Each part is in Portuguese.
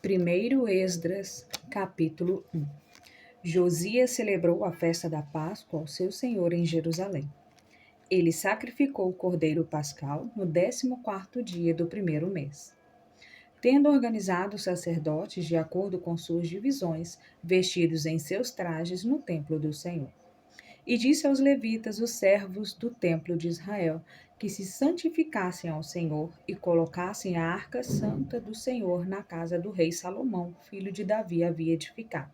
Primeiro Esdras, capítulo 1. Josias celebrou a festa da Páscoa ao seu Senhor em Jerusalém. Ele sacrificou o cordeiro pascal no 14º dia do primeiro mês. Tendo organizado os sacerdotes de acordo com suas divisões, vestidos em seus trajes no templo do Senhor. E disse aos levitas, os servos do templo de Israel, que se santificassem ao Senhor e colocassem a arca santa do Senhor na casa do rei Salomão, filho de Davi, havia edificado.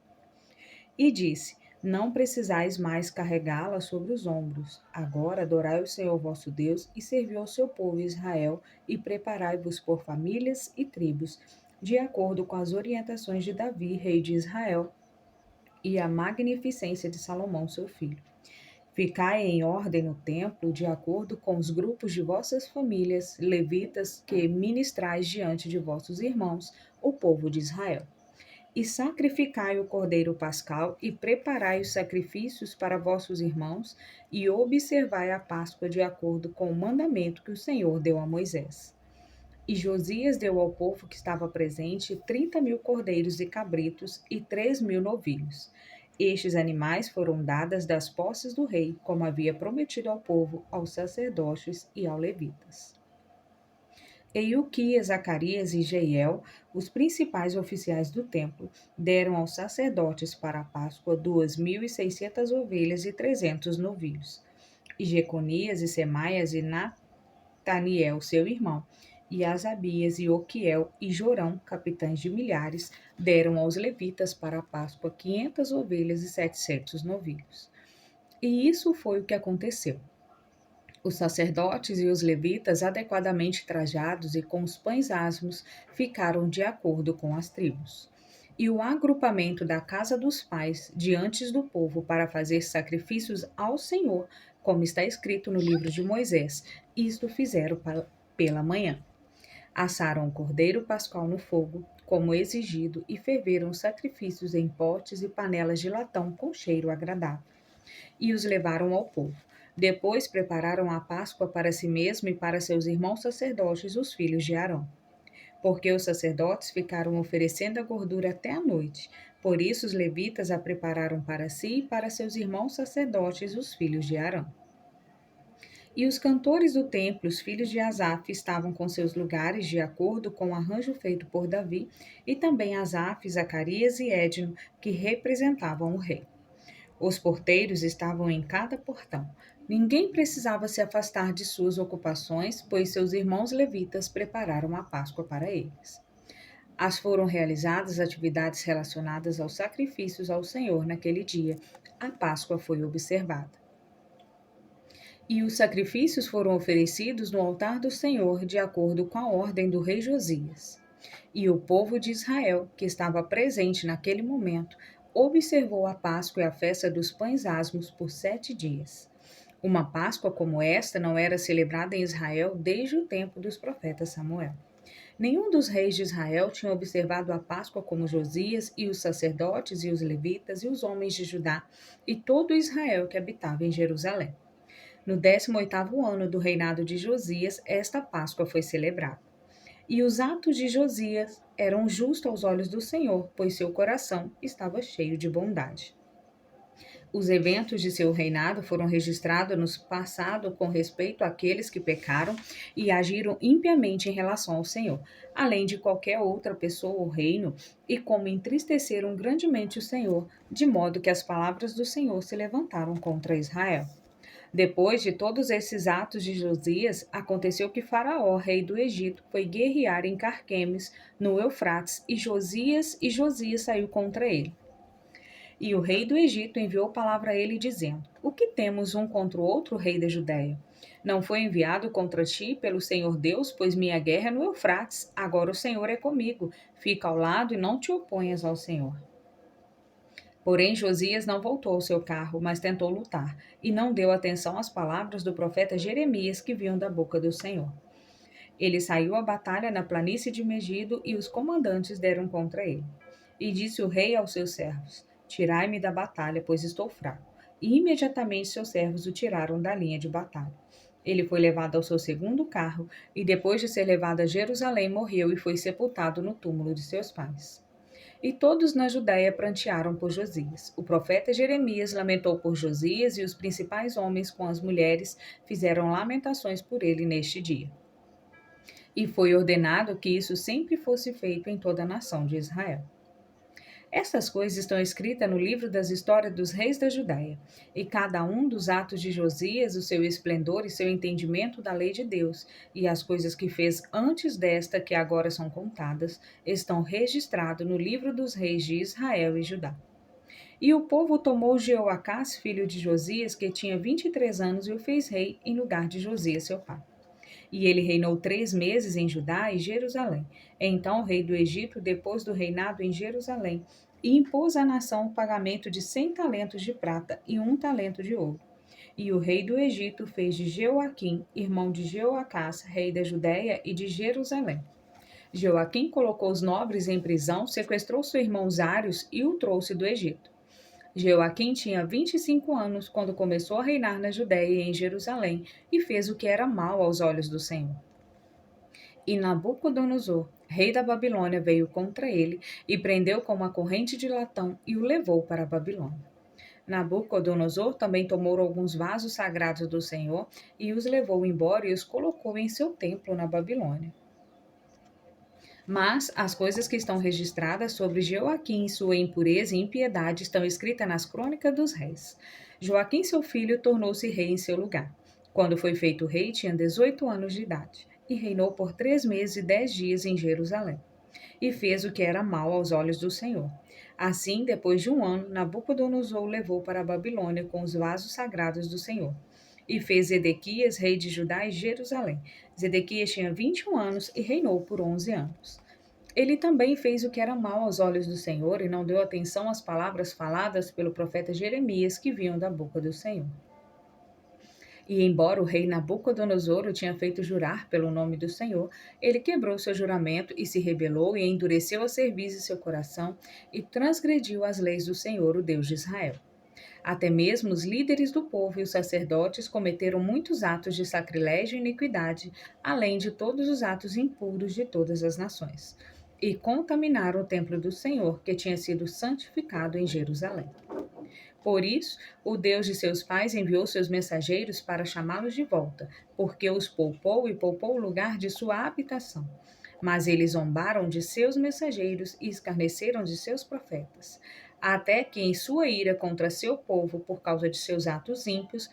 E disse: Não precisais mais carregá-la sobre os ombros. Agora adorai o Senhor vosso Deus e servi ao seu povo Israel e preparai-vos por famílias e tribos, de acordo com as orientações de Davi, rei de Israel, e a magnificência de Salomão, seu filho. Ficai em ordem no templo, de acordo com os grupos de vossas famílias, levitas, que ministrais diante de vossos irmãos, o povo de Israel. E sacrificai o cordeiro pascal, e preparai os sacrifícios para vossos irmãos, e observai a Páscoa de acordo com o mandamento que o Senhor deu a Moisés. E Josias deu ao povo que estava presente 30.000 cordeiros e cabritos e 3.000 novilhos. Estes animais foram dadas das posses do rei, como havia prometido ao povo, aos sacerdotes e aos levitas. Euquias, Zacarias e Jeiel, os principais oficiais do templo, deram aos sacerdotes para a Páscoa 2.600 ovelhas e 300 novilhos. E Jeconias e Semaias e Nataniel, seu irmão, e Asabias e Oquiel e Jorão, capitães de milhares, deram aos levitas para a Páscoa 500 ovelhas e 700 novilhos. E isso foi o que aconteceu. Os sacerdotes e os levitas, adequadamente trajados e com os pães asmos, ficaram de acordo com as tribos. E o agrupamento da casa dos pais diante do povo para fazer sacrifícios ao Senhor, como está escrito no livro de Moisés, isto fizeram pela manhã. Assaram o cordeiro pascal no fogo, como exigido, e ferveram os sacrifícios em potes e panelas de latão com cheiro agradável. E os levaram ao povo. Depois prepararam a Páscoa para si mesmo e para seus irmãos sacerdotes, os filhos de Arão. Porque os sacerdotes ficaram oferecendo a gordura até a noite. Por isso os levitas a prepararam para si e para seus irmãos sacerdotes, os filhos de Arão. E os cantores do templo, os filhos de Asaf, estavam com seus lugares de acordo com o arranjo feito por Davi, e também Asaf, Zacarias e Édino, que representavam o rei. Os porteiros estavam em cada portão. Ninguém precisava se afastar de suas ocupações, pois seus irmãos levitas prepararam a Páscoa para eles. As foram realizadas atividades relacionadas aos sacrifícios ao Senhor naquele dia. A Páscoa foi observada. E os sacrifícios foram oferecidos no altar do Senhor, de acordo com a ordem do rei Josias. E o povo de Israel, que estava presente naquele momento, observou a Páscoa e a festa dos pães asmos por 7 dias. Uma Páscoa como esta não era celebrada em Israel desde o tempo dos profetas Samuel. Nenhum dos reis de Israel tinha observado a Páscoa como Josias, e os sacerdotes e os levitas e os homens de Judá e todo Israel que habitava em Jerusalém. No 18º ano do reinado de Josias, esta Páscoa foi celebrada. E os atos de Josias eram justos aos olhos do Senhor, pois seu coração estava cheio de bondade. Os eventos de seu reinado foram registrados no passado com respeito àqueles que pecaram e agiram impiamente em relação ao Senhor, além de qualquer outra pessoa ou reino, e como entristeceram grandemente o Senhor, de modo que as palavras do Senhor se levantaram contra Israel. Depois de todos esses atos de Josias, aconteceu que Faraó, rei do Egito, foi guerrear em Carquemes, no Eufrates, e Josias saiu contra ele. E o rei do Egito enviou palavra a ele, dizendo: O que temos um contra o outro, rei da Judéia? Não foi enviado contra ti pelo Senhor Deus, pois minha guerra é no Eufrates. Agora o Senhor é comigo. Fica ao lado e não te oponhas ao Senhor. Porém, Josias não voltou ao seu carro, mas tentou lutar, e não deu atenção às palavras do profeta Jeremias que vinham da boca do Senhor. Ele saiu à batalha na planície de Megido, e os comandantes deram contra ele. E disse o rei aos seus servos: Tirai-me da batalha, pois estou fraco. E imediatamente seus servos o tiraram da linha de batalha. Ele foi levado ao seu segundo carro e, depois de ser levado a Jerusalém, morreu e foi sepultado no túmulo de seus pais. E todos na Judéia prantearam por Josias. O profeta Jeremias lamentou por Josias e os principais homens com as mulheres fizeram lamentações por ele neste dia. E foi ordenado que isso sempre fosse feito em toda a nação de Israel. Estas coisas estão escritas no livro das histórias dos reis da Judéia, e cada um dos atos de Josias, o seu esplendor e seu entendimento da lei de Deus, e as coisas que fez antes desta, que agora são contadas, estão registrados no livro dos reis de Israel e Judá. E o povo tomou Jeoacás, filho de Josias, que tinha 23 anos, e o fez rei em lugar de Josias, seu pai. E ele reinou 3 meses em Judá e Jerusalém. Então o rei do Egito, depois do reinado em Jerusalém, e impôs à nação o pagamento de 100 talentos de prata e 1 talento de ouro. E o rei do Egito fez de Jeoaquim, irmão de Jeoacás, rei da Judéia e de Jerusalém. Jeoaquim colocou os nobres em prisão, sequestrou seu irmão Zários e o trouxe do Egito. Jeoaquim tinha 25 anos quando começou a reinar na Judéia e em Jerusalém, e fez o que era mal aos olhos do Senhor. E Nabucodonosor, rei da Babilônia, veio contra ele e prendeu com uma corrente de latão e o levou para a Babilônia. Nabucodonosor também tomou alguns vasos sagrados do Senhor e os levou embora e os colocou em seu templo na Babilônia. Mas as coisas que estão registradas sobre Jeoaquim e sua impureza e impiedade estão escritas nas crônicas dos reis. Joaquim, seu filho, tornou-se rei em seu lugar. Quando foi feito rei, tinha 18 anos de idade, e reinou por 3 meses e 10 dias em Jerusalém. E fez o que era mal aos olhos do Senhor. Assim, depois de 1 ano, Nabucodonosor o levou para a Babilônia com os vasos sagrados do Senhor. E fez Zedequias, rei de Judá e Jerusalém. Zedequias tinha 21 anos e reinou por 11 anos. Ele também fez o que era mal aos olhos do Senhor e não deu atenção às palavras faladas pelo profeta Jeremias que vinham da boca do Senhor. E embora o rei Nabucodonosor o tinha feito jurar pelo nome do Senhor, ele quebrou seu juramento e se rebelou e endureceu a cerviz de seu coração e transgrediu as leis do Senhor, o Deus de Israel. Até mesmo os líderes do povo e os sacerdotes cometeram muitos atos de sacrilégio e iniquidade, além de todos os atos impuros de todas as nações, e contaminaram o templo do Senhor, que tinha sido santificado em Jerusalém. Por isso, o Deus de seus pais enviou seus mensageiros para chamá-los de volta, porque os poupou e poupou o lugar de sua habitação. Mas eles zombaram de seus mensageiros e escarneceram de seus profetas, até que, em sua ira contra seu povo por causa de seus atos ímpios,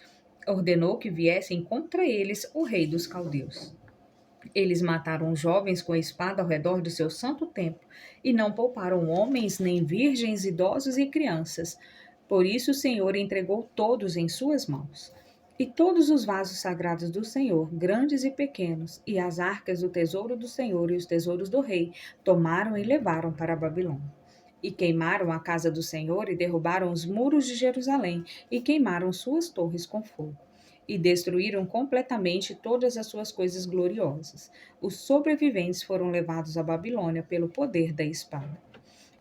ordenou que viessem contra eles o rei dos caldeus. Eles mataram jovens com a espada ao redor do seu santo templo e não pouparam homens, nem virgens, idosos e crianças. Por isso o Senhor entregou todos em suas mãos. E todos os vasos sagrados do Senhor, grandes e pequenos, e as arcas do tesouro do Senhor e os tesouros do rei, tomaram e levaram para a Babilônia. E queimaram a casa do Senhor e derrubaram os muros de Jerusalém e queimaram suas torres com fogo. E destruíram completamente todas as suas coisas gloriosas. Os sobreviventes foram levados à Babilônia pelo poder da espada.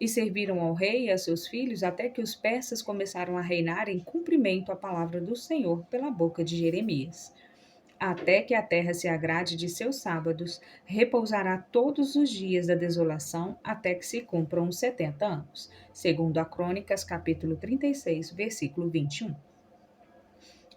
E serviram ao rei e a seus filhos até que os persas começaram a reinar em cumprimento à palavra do Senhor pela boca de Jeremias. Até que a terra se agrade de seus sábados, repousará todos os dias da desolação, até que se cumpram os 70 anos. Segundo a Crônicas, capítulo 36, versículo 21.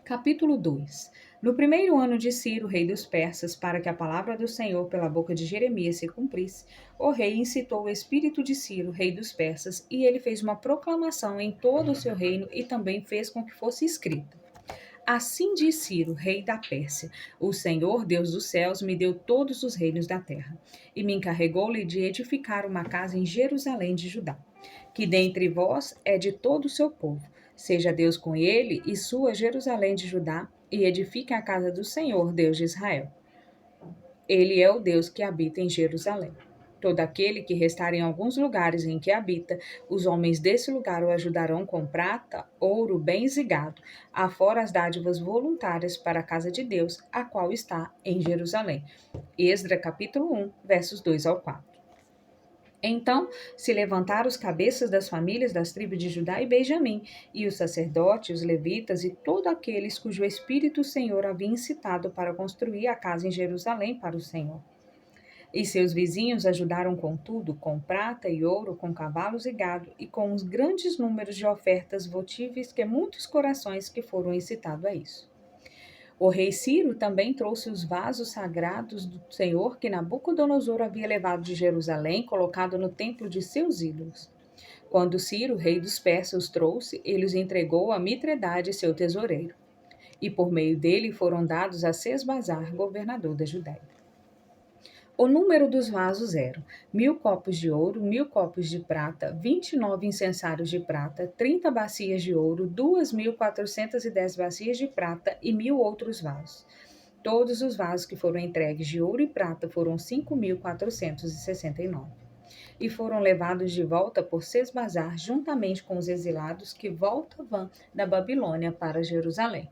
Capítulo 2. No primeiro ano de Ciro, rei dos persas, para que a palavra do Senhor pela boca de Jeremias se cumprisse, o rei incitou o espírito de Ciro, rei dos persas, e ele fez uma proclamação em todo o seu reino e também fez com que fosse escrita. Assim diz Ciro, rei da Pérsia: o Senhor, Deus dos céus, me deu todos os reinos da terra, e me encarregou-lhe de edificar uma casa em Jerusalém de Judá, que dentre vós é de todo o seu povo. Seja Deus com ele e sua Jerusalém de Judá, e edifique a casa do Senhor, Deus de Israel. Ele é o Deus que habita em Jerusalém. Todo aquele que restar em alguns lugares em que habita, os homens desse lugar o ajudarão com prata, ouro, bens e gado, afora as dádivas voluntárias para a casa de Deus, a qual está em Jerusalém. Esdra capítulo 1, versos 2 ao 4. Então se levantaram os cabeças das famílias das tribos de Judá e Benjamim, e os sacerdotes, os levitas e todos aqueles cujo espírito o Senhor havia incitado para construir a casa em Jerusalém para o Senhor. E seus vizinhos ajudaram com tudo, com prata e ouro, com cavalos e gado, e com os grandes números de ofertas votíveis que muitos corações que foram incitados a isso. O rei Ciro também trouxe os vasos sagrados do Senhor que Nabucodonosor havia levado de Jerusalém, colocado no templo de seus ídolos. Quando Ciro, rei dos persas, os trouxe, ele os entregou a Mitredade, seu tesoureiro. E por meio dele foram dados a Sesbazar, governador da Judéia. O número dos vasos eram 1.000 copos de ouro, 1.000 copos de prata, 29 incensários de prata, 30 bacias de ouro, 2.410 bacias de prata e 1.000 outros vasos. Todos os vasos que foram entregues de ouro e prata foram 5.469. E foram levados de volta por Sesbazar, juntamente com os exilados que voltavam da Babilônia para Jerusalém.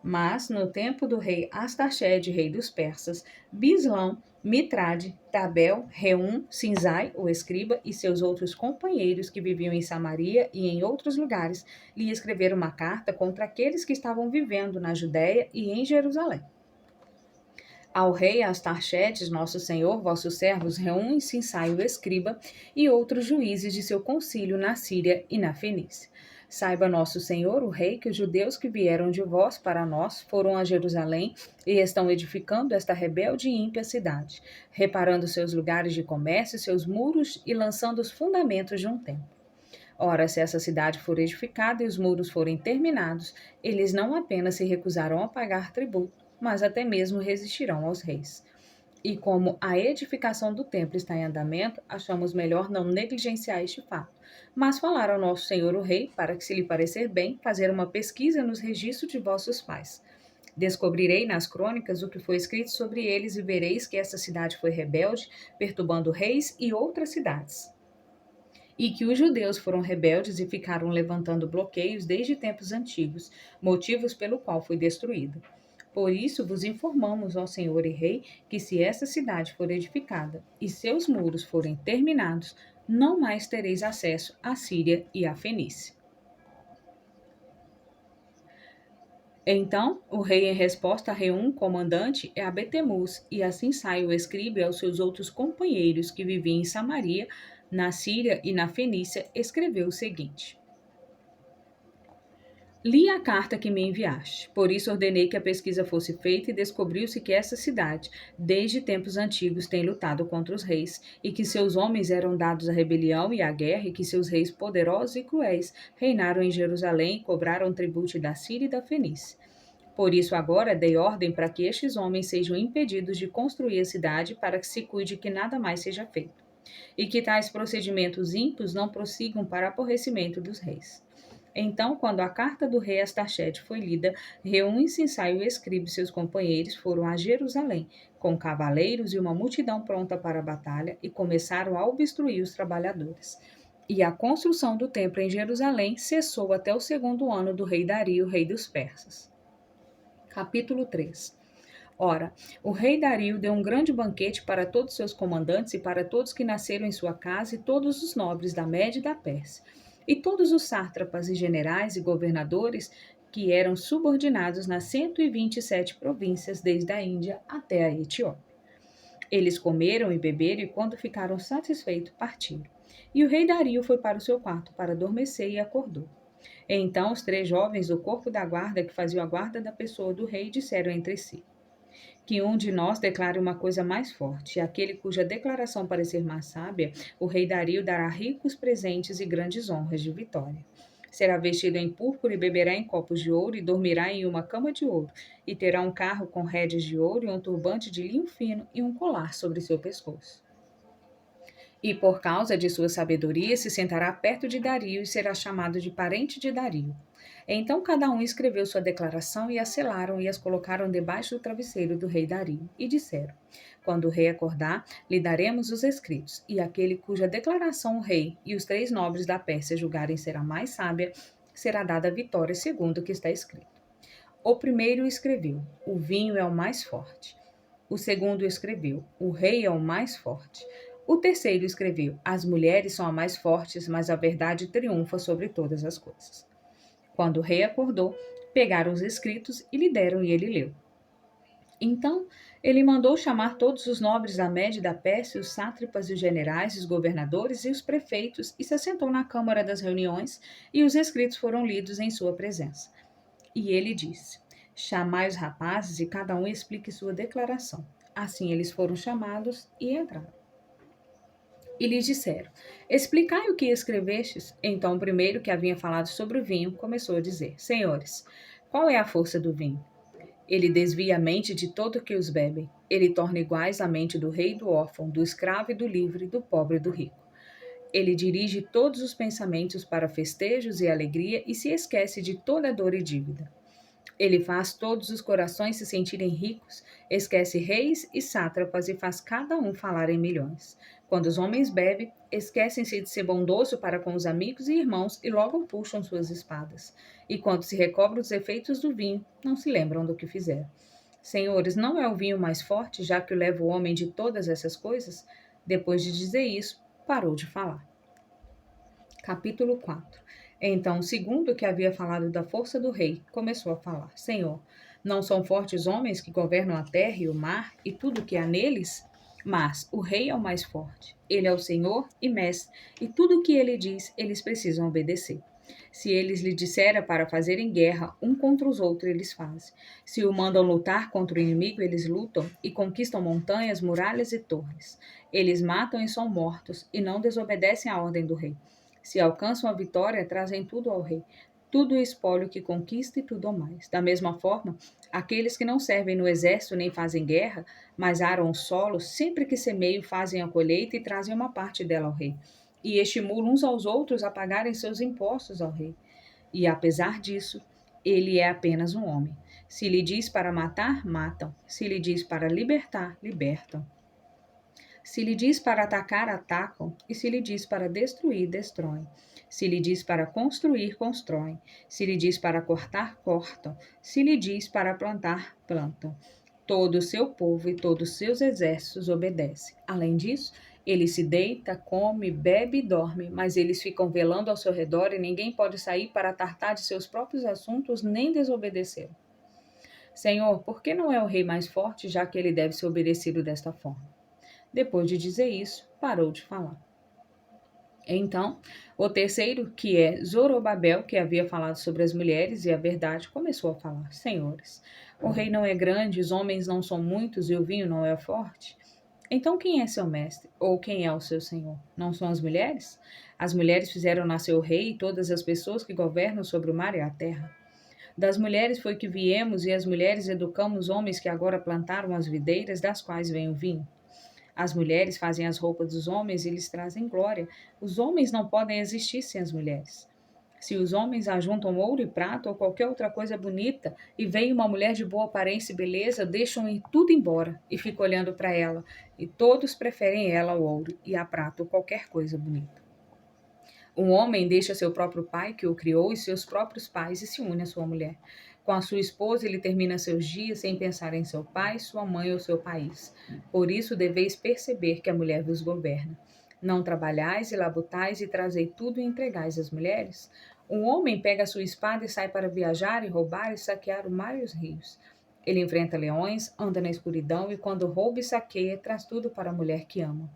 Mas, no tempo do rei Astarchede, rei dos persas, Bislão, Mitrade, Tabel, Reum, Sinzai, o escriba, e seus outros companheiros que viviam em Samaria e em outros lugares, lhe escreveram uma carta contra aqueles que estavam vivendo na Judéia e em Jerusalém. Ao rei Astarchetes, nosso senhor, vossos servos, Reum e Sinsai, o escriba, e outros juízes de seu concílio na Síria e na Fenícia. Saiba nosso senhor, o rei, que os judeus que vieram de vós para nós foram a Jerusalém e estão edificando esta rebelde e ímpia cidade, reparando seus lugares de comércio, seus muros e lançando os fundamentos de um templo. Ora, se essa cidade for edificada e os muros forem terminados, eles não apenas se recusarão a pagar tributo, mas até mesmo resistirão aos reis. E como a edificação do templo está em andamento, achamos melhor não negligenciar este fato, mas falar ao nosso senhor o rei, para que, se lhe parecer bem, fazer uma pesquisa nos registros de vossos pais. Descobrirei nas crônicas o que foi escrito sobre eles e vereis que essa cidade foi rebelde, perturbando reis e outras cidades. E que os judeus foram rebeldes e ficaram levantando bloqueios desde tempos antigos, motivos pelo qual foi destruída. Por isso vos informamos, ó Senhor e Rei, que se essa cidade for edificada e seus muros forem terminados, não mais tereis acesso à Síria e à Fenícia. Então o rei, em resposta a Reum, comandante, e a Betemus, e assim sai o escriba e aos seus outros companheiros que viviam em Samaria, na Síria e na Fenícia, escreveu o seguinte: Li a carta que me enviaste, por isso ordenei que a pesquisa fosse feita e descobriu-se que essa cidade, desde tempos antigos, tem lutado contra os reis, e que seus homens eram dados à rebelião e à guerra, e que seus reis poderosos e cruéis reinaram em Jerusalém e cobraram tributo da Síria e da Fenícia. Por isso agora dei ordem para que estes homens sejam impedidos de construir a cidade, para que se cuide que nada mais seja feito, e que tais procedimentos ímpios não prossigam para aborrecimento dos reis. Então, quando a carta do rei Astarchete foi lida, Reum e Sinsai, o escriba e seus companheiros foram a Jerusalém, com cavaleiros e uma multidão pronta para a batalha, e começaram a obstruir os trabalhadores. E a construção do templo em Jerusalém cessou até o 2º ano do rei Dario, rei dos persas. Capítulo 3. Ora, o rei Dario deu um grande banquete para todos seus comandantes e para todos que nasceram em sua casa e todos os nobres da Média e da Pérsia, e todos os sátrapas e generais e governadores que eram subordinados nas 127 províncias, desde a Índia até a Etiópia. Eles comeram e beberam e, quando ficaram satisfeitos, partiram. E o rei Dario foi para o seu quarto para adormecer e acordou. Então os 3 jovens do corpo da guarda que faziam a guarda da pessoa do rei disseram entre si: que um de nós declare uma coisa mais forte, e aquele cuja declaração parecer mais sábia, o rei Dario dará ricos presentes e grandes honras de vitória. Será vestido em púrpura e beberá em copos de ouro e dormirá em uma cama de ouro, e terá um carro com rédeas de ouro e um turbante de linho fino e um colar sobre seu pescoço. E por causa de sua sabedoria se sentará perto de Dario e será chamado de parente de Dario. Então cada um escreveu sua declaração e a selaram e as colocaram debaixo do travesseiro do rei Dario. E disseram: Quando o rei acordar, lhe daremos os escritos, e aquele cuja declaração o rei e os 3 nobres da Pérsia julgarem ser a mais sábia, será dada a vitória segundo o que está escrito. O primeiro escreveu: O vinho é o mais forte. O segundo escreveu: O rei é o mais forte. O terceiro escreveu: As mulheres são as mais fortes, mas a verdade triunfa sobre todas as coisas. Quando o rei acordou, pegaram os escritos e lhe deram e ele leu. Então, ele mandou chamar todos os nobres da Média e da Pérsia, os sátrapas e os generais, os governadores e os prefeitos, e se assentou na câmara das reuniões, e os escritos foram lidos em sua presença. E ele disse: Chamai os rapazes e cada um explique sua declaração. Assim eles foram chamados e entraram. E lhes disseram: Explicai o que escrevestes. Então o primeiro, que havia falado sobre o vinho, começou a dizer: Senhores, qual é a força do vinho? Ele desvia a mente de todo que os bebem. Ele torna iguais a mente do rei e do órfão, do escravo e do livre, do pobre e do rico. Ele dirige todos os pensamentos para festejos e alegria e se esquece de toda dor e dívida. Ele faz todos os corações se sentirem ricos, esquece reis e sátrapas e faz cada um falar em milhões. Quando os homens bebem, esquecem-se de ser bondoso para com os amigos e irmãos e logo puxam suas espadas. E quando se recobram os efeitos do vinho, não se lembram do que fizeram. Senhores, não é o vinho mais forte, já que o leva o homem de todas essas coisas? Depois de dizer isso, parou de falar. Capítulo 4. Então, o segundo, que havia falado da força do rei, começou a falar: Senhor, não são fortes homens que governam a terra e o mar e tudo o que há neles? Mas o rei é o mais forte. Ele é o Senhor e mestre, e tudo o que ele diz, eles precisam obedecer. Se eles lhe disserem para fazerem guerra um contra os outros, eles fazem. Se o mandam lutar contra o inimigo, eles lutam e conquistam montanhas, muralhas e torres. Eles matam e são mortos, e não desobedecem à ordem do rei. Se alcançam a vitória, trazem tudo ao rei. Tudo o espólio que conquista e tudo ao mais. Da mesma forma, aqueles que não servem no exército nem fazem guerra, mas aram o solo, sempre que semeiam, fazem a colheita e trazem uma parte dela ao rei. E estimulam uns aos outros a pagarem seus impostos ao rei. E apesar disso, ele é apenas um homem. Se lhe diz para matar, matam. Se lhe diz para libertar, libertam. Se lhe diz para atacar, atacam, e se lhe diz para destruir, destroem. Se lhe diz para construir, constroem. Se lhe diz para cortar, cortam. Se lhe diz para plantar, plantam. Todo o seu povo e todos os seus exércitos obedecem. Além disso, ele se deita, come, bebe e dorme, mas eles ficam velando ao seu redor e ninguém pode sair para tratar de seus próprios assuntos nem desobedecer. Senhor, por que não é o rei mais forte, já que ele deve ser obedecido desta forma? Depois de dizer isso, parou de falar. Então, o terceiro, que é Zorobabel, que havia falado sobre as mulheres e a verdade, começou a falar: Senhores, o rei não é grande, os homens não são muitos e o vinho não é forte? Então, quem é seu mestre? Ou quem é o seu senhor? Não são as mulheres? As mulheres fizeram nascer o rei e todas as pessoas que governam sobre o mar e a terra. Das mulheres foi que viemos, e as mulheres educamos homens que agora plantaram as videiras, das quais vem o vinho. As mulheres fazem as roupas dos homens e lhes trazem glória. Os homens não podem existir sem as mulheres. Se os homens ajuntam ouro e prata ou qualquer outra coisa bonita e vem uma mulher de boa aparência e beleza, deixam ir tudo embora e ficam olhando para ela. E todos preferem ela ao ouro e a prata ou qualquer coisa bonita. Um homem deixa seu próprio pai, que o criou, e seus próprios pais e se une à sua mulher. Com a sua esposa, ele termina seus dias sem pensar em seu pai, sua mãe ou seu país. Por isso, deveis perceber que a mulher vos governa. Não trabalhais e labutais e trazei tudo e entregais às mulheres? Um homem pega a sua espada e sai para viajar e roubar e saquear o mar e os rios. Ele enfrenta leões, anda na escuridão e, quando rouba e saqueia, traz tudo para a mulher que ama.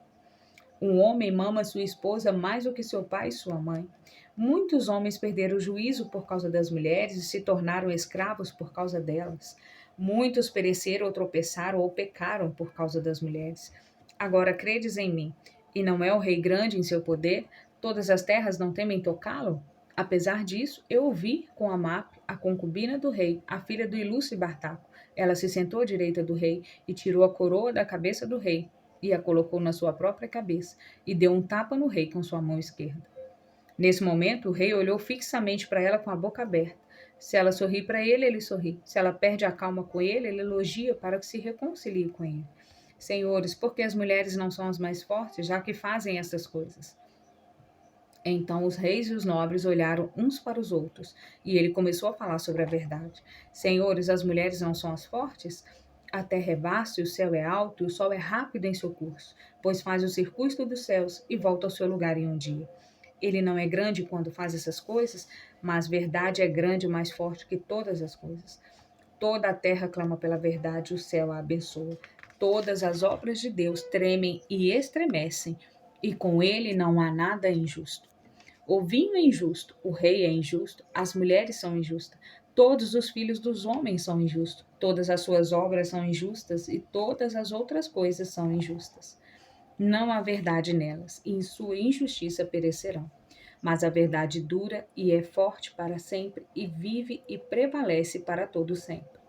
Um homem mama sua esposa mais do que seu pai e sua mãe. Muitos homens perderam o juízo por causa das mulheres e se tornaram escravos por causa delas. Muitos pereceram ou tropeçaram ou pecaram por causa das mulheres. Agora credes em mim, e não é o rei grande em seu poder? Todas as terras não temem tocá-lo? Apesar disso, eu ouvi com Amape, a concubina do rei, a filha do ilustre Bartaco. Ela se sentou à direita do rei e tirou a coroa da cabeça do rei e a colocou na sua própria cabeça, e deu um tapa no rei com sua mão esquerda. Nesse momento, o rei olhou fixamente para ela com a boca aberta. Se ela sorri para ele, ele sorri. Se ela perde a calma com ele, ele elogia para que se reconcilie com ele. Senhores, por que as mulheres não são as mais fortes, já que fazem essas coisas? Então os reis e os nobres olharam uns para os outros, e ele começou a falar sobre a verdade. Senhores, as mulheres não são as fortes? A terra é vasta e o céu é alto, e o sol é rápido em seu curso, pois faz o circuito dos céus e volta ao seu lugar em um dia. Ele não é grande quando faz essas coisas, mas verdade é grande e mais forte que todas as coisas. Toda a terra clama pela verdade, o céu a abençoa. Todas as obras de Deus tremem e estremecem, e com ele não há nada injusto. O vinho é injusto, o rei é injusto, as mulheres são injustas, todos os filhos dos homens são injustos, todas as suas obras são injustas e todas as outras coisas são injustas. Não há verdade nelas, e em sua injustiça perecerão. Mas a verdade dura e é forte para sempre, e vive e prevalece para todo sempre.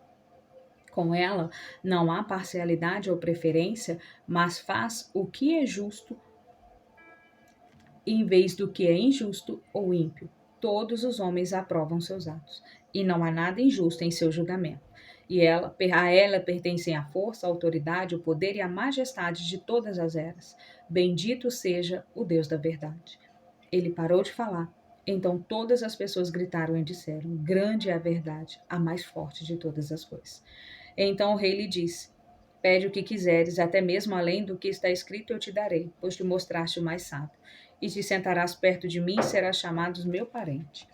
Com ela não há parcialidade ou preferência, mas faz o que é justo em vez do que é injusto ou ímpio. Todos os homens aprovam seus atos, e não há nada injusto em seu julgamento. A ela pertencem a força, a autoridade, o poder e a majestade de todas as eras. Bendito seja o Deus da verdade. Ele parou de falar. Então todas as pessoas gritaram e disseram: Grande é a verdade, a mais forte de todas as coisas. Então o rei lhe disse: Pede o que quiseres, até mesmo além do que está escrito eu te darei, pois te mostraste o mais sábio. E te sentarás perto de mim e serás chamado meu parente.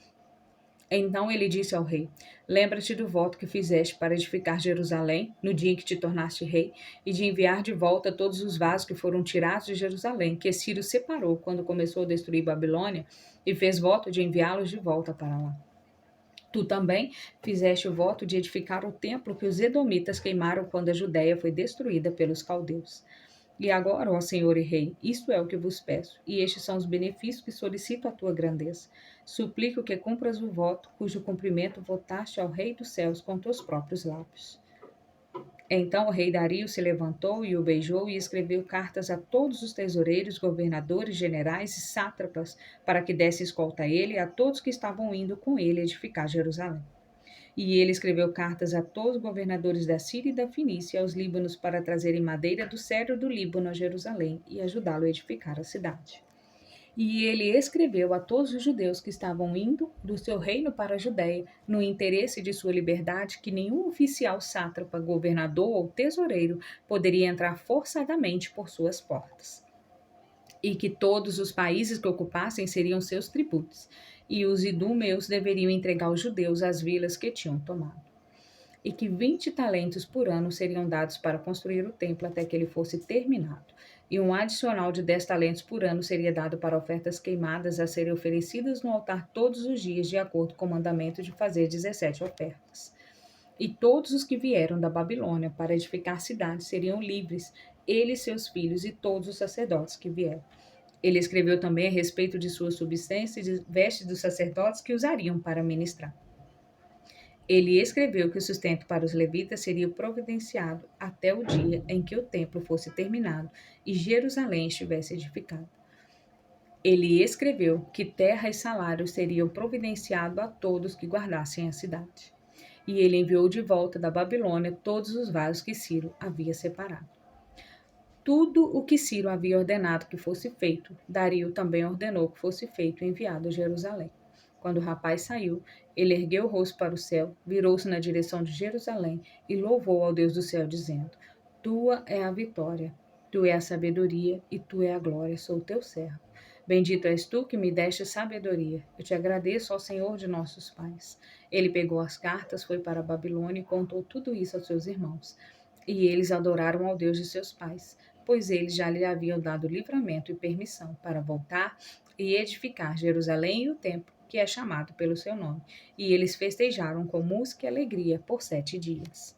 Então ele disse ao rei: Lembra-te do voto que fizeste para edificar Jerusalém no dia em que te tornaste rei, e de enviar de volta todos os vasos que foram tirados de Jerusalém, que Ciro separou quando começou a destruir Babilônia, e fez voto de enviá-los de volta para lá. Tu também fizeste o voto de edificar o templo que os edomitas queimaram quando a Judéia foi destruída pelos caldeus. E agora, ó Senhor e Rei, isto é o que vos peço, e estes são os benefícios que solicito à tua grandeza. Suplico que cumpras o voto, cujo cumprimento votaste ao Rei dos céus com teus próprios lábios. Então o rei Dario se levantou e o beijou e escreveu cartas a todos os tesoureiros, governadores, generais e sátrapas, para que desse escolta a ele e a todos que estavam indo com ele edificar Jerusalém. E ele escreveu cartas a todos os governadores da Síria e da Fenícia e aos Líbanos para trazerem madeira do cedro do Líbano a Jerusalém e ajudá-lo a edificar a cidade. E ele escreveu a todos os judeus que estavam indo do seu reino para a Judéia, no interesse de sua liberdade, que nenhum oficial sátrapa, governador ou tesoureiro poderia entrar forçadamente por suas portas. E que todos os países que ocupassem seriam seus tributos, e os idumeus deveriam entregar aos judeus as vilas que tinham tomado. E que 20 talentos por ano seriam dados para construir o templo até que ele fosse terminado. E um adicional de 10 talentos por ano seria dado para ofertas queimadas a serem oferecidas no altar todos os dias, de acordo com o mandamento de fazer 17 ofertas. E todos os que vieram da Babilônia para edificar cidades seriam livres, ele, seus filhos e todos os sacerdotes que vieram. Ele escreveu também a respeito de sua subsistência e de vestes dos sacerdotes que usariam para ministrar. Ele escreveu que o sustento para os levitas seria providenciado até o dia em que o templo fosse terminado e Jerusalém estivesse edificada. Ele escreveu que terra e salário seriam providenciados a todos que guardassem a cidade. E ele enviou de volta da Babilônia todos os vasos que Ciro havia separado. Tudo o que Ciro havia ordenado que fosse feito, Dario também ordenou que fosse feito e enviado a Jerusalém. Quando o rapaz saiu, ele ergueu o rosto para o céu, virou-se na direção de Jerusalém e louvou ao Deus do céu, dizendo: Tua é a vitória, tu é a sabedoria e tu é a glória, sou teu servo. Bendito és tu que me deste sabedoria. Eu te agradeço ao Senhor de nossos pais. Ele pegou as cartas, foi para a Babilônia e contou tudo isso aos seus irmãos. E eles adoraram ao Deus de seus pais, pois eles já lhe haviam dado livramento e permissão para voltar e edificar Jerusalém e o templo, que é chamado pelo seu nome. E eles festejaram com música e alegria por 7 dias.